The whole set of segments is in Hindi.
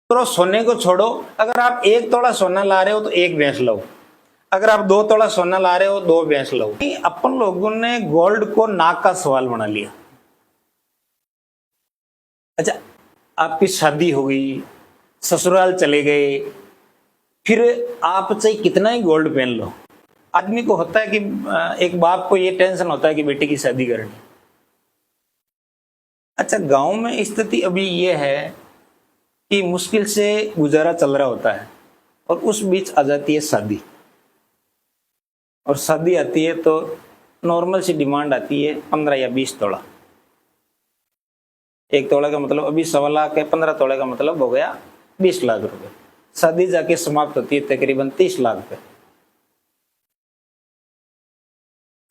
तो सोने को छोड़ो, अगर आप 1 तोला सोना ला रहे हो तो 1 भैंस लो, अगर आप 2 तोला सोना ला रहे हो 2 भैंस लो। अपन लोगों ने गोल्ड को नाक का सवाल बना लिया। अच्छा, आपकी शादी हो गई, ससुराल चले गए, फिर आप चाहे कितना ही गोल्ड पहन लो, आदमी को होता है कि एक बाप को ये टेंशन होता है कि बेटे की शादी करनी। अच्छा, गांव में स्थिति अभी ये है कि मुश्किल से गुजारा चल रहा होता है और उस बीच आ जाती है शादी, और शादी आती है तो नॉर्मल सी डिमांड आती है 15 या 20 तोला। 1 तोला का मतलब अभी 1.25 लाख है, 15 तोले का मतलब हो गया 20 लाख रुपए। शादी जाके समाप्त होती है तकरीबन 30 लाख पे।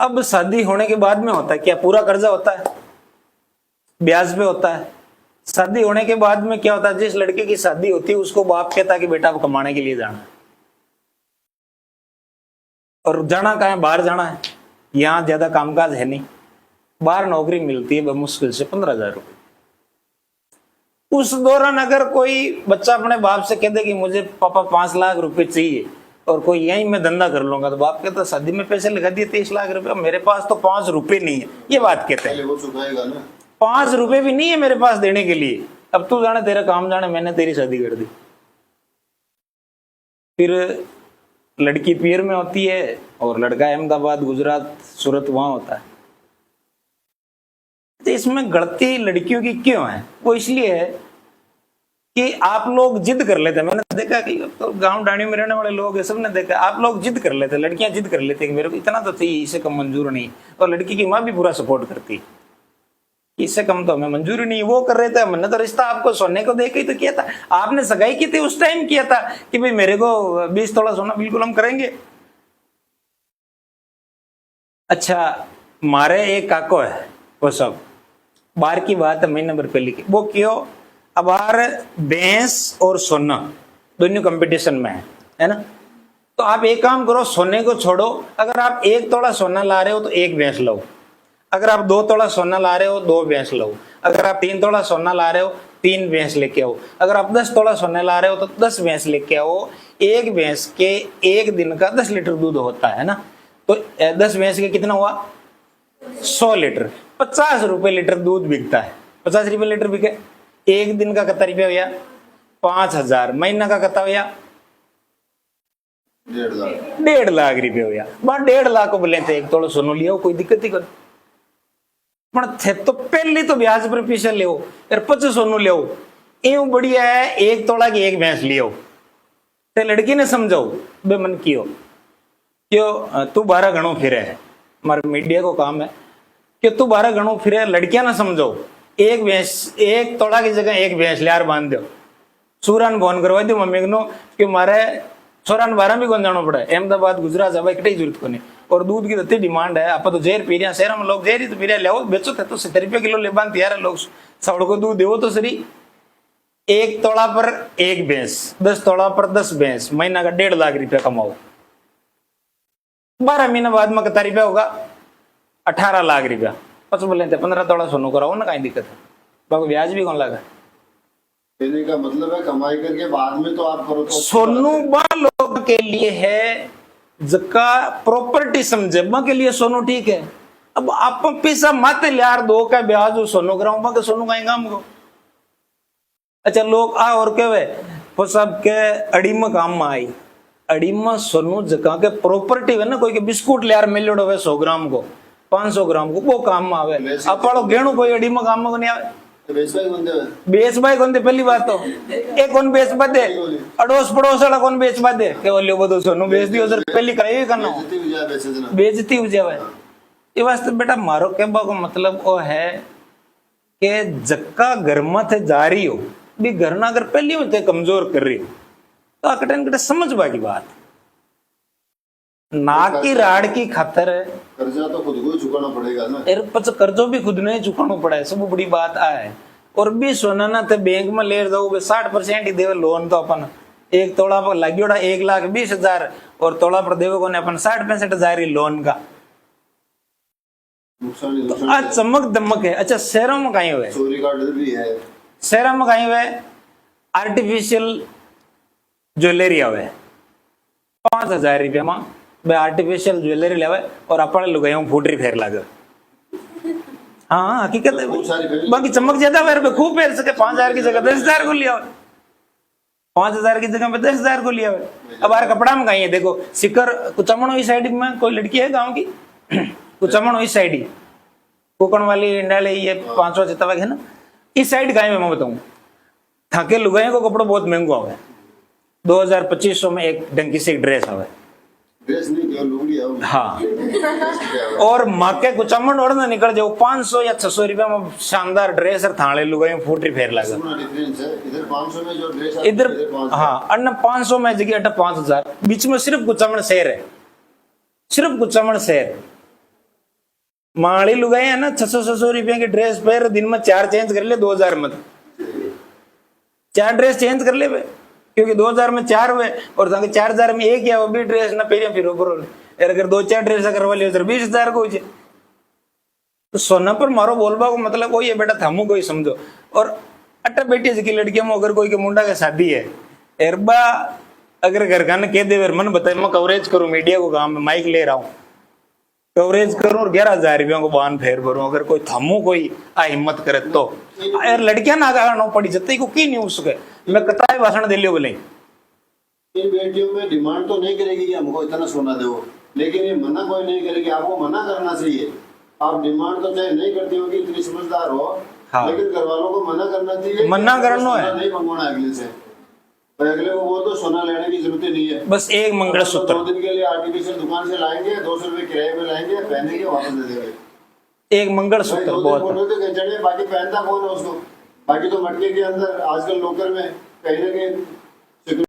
अब शादी होने के बाद में होता है क्या? पूरा कर्जा होता है, ब्याज पे होता है। शादी होने के बाद में क्या होता है? जिस लड़के की शादी होती है उसको बाप कहता है कि बेटा अब कमाने के लिए जाना है, और जाना कहाँ है? बाहर जाना है। यहाँ ज्यादा कामकाज है नहीं, बाहर नौकरी मिलती है मुश्किल से 15,000 रुपये। उस दौरान अगर कोई बच्चा अपने बाप से कह दे कि मुझे पापा 5 लाख रुपए चाहिए और कोई यहीं मैं धंधा कर लूंगा, तो बाप कहता शादी में पैसे लगा दिए 30 लाख रुपए, मेरे पास तो 5 रुपए नहीं है। ये बात कहते हैं, 5 रुपए भी नहीं है मेरे पास देने के लिए, अब तू जाने तेरा काम जाने, मैंने तेरी शादी कर दी। फिर लड़की पीर में होती है और लड़का अहमदाबाद, गुजरात, सूरत वहां होता है। तो इसमें गलती लड़कियों की क्यों है? वो इसलिए है कि आप लोग जिद कर लेते हैं। मैंने देखा कि तो गांव डाणियों में रहने वाले लोग हैं, सबने देखा, आप लोग जिद कर लेते हैं, लड़कियां जिद कर लेती है कि मेरे को इतना तो चाहिए, इससे कम मंजूर नहीं। और लड़की की माँ भी पूरा सपोर्ट करती है, इससे कम तो हमें मंजूरी नहीं। वो कर रहे थे, मैंने तो रिश्ता आपको सोने को देके ही तो किया था, आपने सगाई की थी उस टाइम किया था कि भाई मेरे को 20 तोला सोना बिल्कुल हम करेंगे। अच्छा, मारे एक काको है, वो सब बाहर की बात है, महीने भर पहले की। वो क्यों? अब बाहर भैंस और सोना दोनों कंपटीशन में है ना? तो आप एक काम करो, सोने को छोड़ो, अगर आप 1 तोला सोना ला रहे हो तो 1 भैंस लो, अगर आप 2 तोला सोना ला रहे हो 2 भैंस लो, अगर आप 3 तोला सोना ला रहे हो 3 भैंस लेके आओ, अगर आप 10 तोला सोना ला रहे हो तो 10 भैंस लेके आओ। एक भैंस के एक दिन का 10 लीटर दूध होता है ना, तो 10 भैंस के कितना हुआ? 100 लीटर, 50 रुपए लीटर दूध बिकता है। 50 रुपए लीटर बिके, एक दिन का कितना रुपया हुआ? 5,000। महीना का कितना हुआ? 1.5 लाख रुपये हुआ। 1.5 लाख को बोले थे 1 तोला सोना लिया, कोई दिक्कत ही कर थे तो पहले तो ब्याज पर पीछे ले 25 सोनू ले, यूं बढ़िया है 1 तोला की 1 भैंस लियो। ते लड़की ने समझाओ बे मन कियो क्यों तू 12 गणों फिरे है, हमारे मीडिया को काम है कि तू 12 गणों फिरे। लड़कियां ना समझो, 1 भैंस 1 तोला की जगह 1 भैंस लियार बांध दो, सूरन फोन करवा दो मम्मी को कि मारे छोरान 12 भी कौन जाना पड़ा है, अहमदाबाद गुजरात जावा एक जरूरत को नहीं। और दूध की इतनी डिमांड है, आप तो जेर पी रहे, शहर में लोग जेर ही तो पी रहे, ले बेचो थे तो 70 रुपये किलो ले बांध यार लोग, सौड़ को दूध देवो तो सही। 1 तोला पर 1 भैंस, 10 तोला पर 10 भैंस, महीना का 1.5 लाख रुपया कमाओ। 12 महीने बाद में कितना रुपया होगा? 18 लाख रुपया। पच बोले 15 तोला सोनू कराओ ना, कहीं दिक्कत है, बाकी ब्याज भी कौन लगा? कहने का मतलब है कमाई करके बाद में तो आप करो तो सोनू बा लोग के लिए है, जका प्रॉपर्टी समझे बा के लिए सोनू ठीक है। अब आप पैसा मत यार दो का ब्याज सोनू कराऊं बा के सोनू का काम को। अच्छा, लोग आ और कहे वो सब के अड़ी में काम में आई, अड़ी में सोनू जका के प्रॉपर्टी है ना, कोई के बिस्कुट ले यार मिलोड़ो है 100 ग्राम को 500 ग्राम को, वो काम में आवे। आप पढ़ो गेणु कोई अड़ी में काम में नहीं आवे, बेच भाई कौन दे? पहली बात तो एक कौन बेच दे, अड़ोस पड़ोस वाला कौन बेच दे के बोलियो बदो सोनू बेच दियो सर, पहली कराई करना बेचती हो जावे। ये वास्ते बेटा मारो कहबा को मतलब वो है कि जक्का घर में थे जा रही हो भी घर ना अगर पहली में कमजोर कर रही हो तो आकटन कटे समझवा की बात ना की राड़ की खातर कर्जा तो खुद को ही चुकाना पड़ेगा ना, कर्जो भी खुद ने चुकाना पड़ा है, सब बड़ी बात है। और भी सोना ना थे बैंक में ले दो 60% ही देवे लोन, तो अपन 1 तोला पर लग्योड़ा 1,20,000 और तोला पर देवे को अपन 60-65,000 लोन का, तो आज चमक दमक है। अच्छा, शहरों में कहीं हुए, चोरी का डर भी है, शहरों में कहीं हुए आर्टिफिशियल ज्वेलरी आवे 5,000 रुपया में बे आर्टिफिशियल ज्वेलरी लेवे और अपने लुगाइयों फूटरी फेर लागे। हाँ हकीकत है बहुत सारी family- बाकी चमक ज्यादा वेर पे खूब फेर सके 5,000 की जगह 10,000 को लिया 5,000 की जगह पे 10,000 को लिया। अब यार कपड़ा में कहीं है देखो सिकर कुचमणो इस साइड में कोई लड़की है गांव की कुचमणो इस साइड ही कोकण वाली इंडाले ये 500 चितवा है ना इस साइड का मैं बताऊं थाके लुगाइयों को कपड़ा बहुत महंगा आवे 2,000-2,500 में एक डंकी से एक ड्रेस आवे। ड्रेस नहीं केवल लुंगी है। हाँ और माके कुचमण और ना निकल जाओ 500 या 600 रुपया में शानदार ड्रेस और थाने लुगाइयों फूटरी फेर लगा। डिफरेंस है इधर 500 में जो ड्रेस इधर हाँ अन्य 500 में जगह अटा 5,000 बीच में सिर्फ कुचमण शहर है सिर्फ कुचमण शहर माड़ी लुगाई है ना 600-600 रुपया की ड्रेस पहन दिन में 4 चेंज कर ले 2,000 में 4 ड्रेस चेंज कर ले क्योंकि 2,000 में 4 हुए और 4,000 में एक या वो भी ड्रेस ना पहले फिर ऊपर अगर 2-4 ड्रेस करवा लियो तो 20,000 को हो तो सोना पर मारो बोलबा को मतलब कोई है बेटा थामू कोई समझो। और अट्टा बेटी जी की लड़कियों में अगर कोई के मुंडा का शादी है एरबा अगर घर का कह दे मन बताए मैं कवरेज करूं मीडिया को काम में माइक ले रहा हूं कवरेज करूं और 11,000 रुपया को बान फेर भरूं अगर कोई थमू कोई आ हिम्मत करे तो यार लड़कियां ना गाना पड़ी जते को की नहीं हो सके मैं कताई भाषण दे लियो बोले इन बेटियों में डिमांड तो नहीं करेगी कि हमको इतना सोना दो लेकिन ये मना कोई नहीं करेगी आपको मना करना चाहिए। आप डिमांड तो चाहे नहीं करते हो कि इतनी समझदार हो हाँ। लेकिन घर वालों को मना करना चाहिए मना करना है नहीं मंगवाना अगले से और अगले को वो तो सोना लेने की जरूरत ही नहीं है बस एक मंगलसूत्र 2 दिन के लिए आर्टिफिशियल दुकान से लाएंगे 200 रुपए किराए में लाएंगे पहनेंगे वापस दे देंगे एक मंगलसूत्र बहुत बाकी पहनता कौन है उसको बाकी तो मटके के अंदर आजकल लोकर में कहीं ना कहीं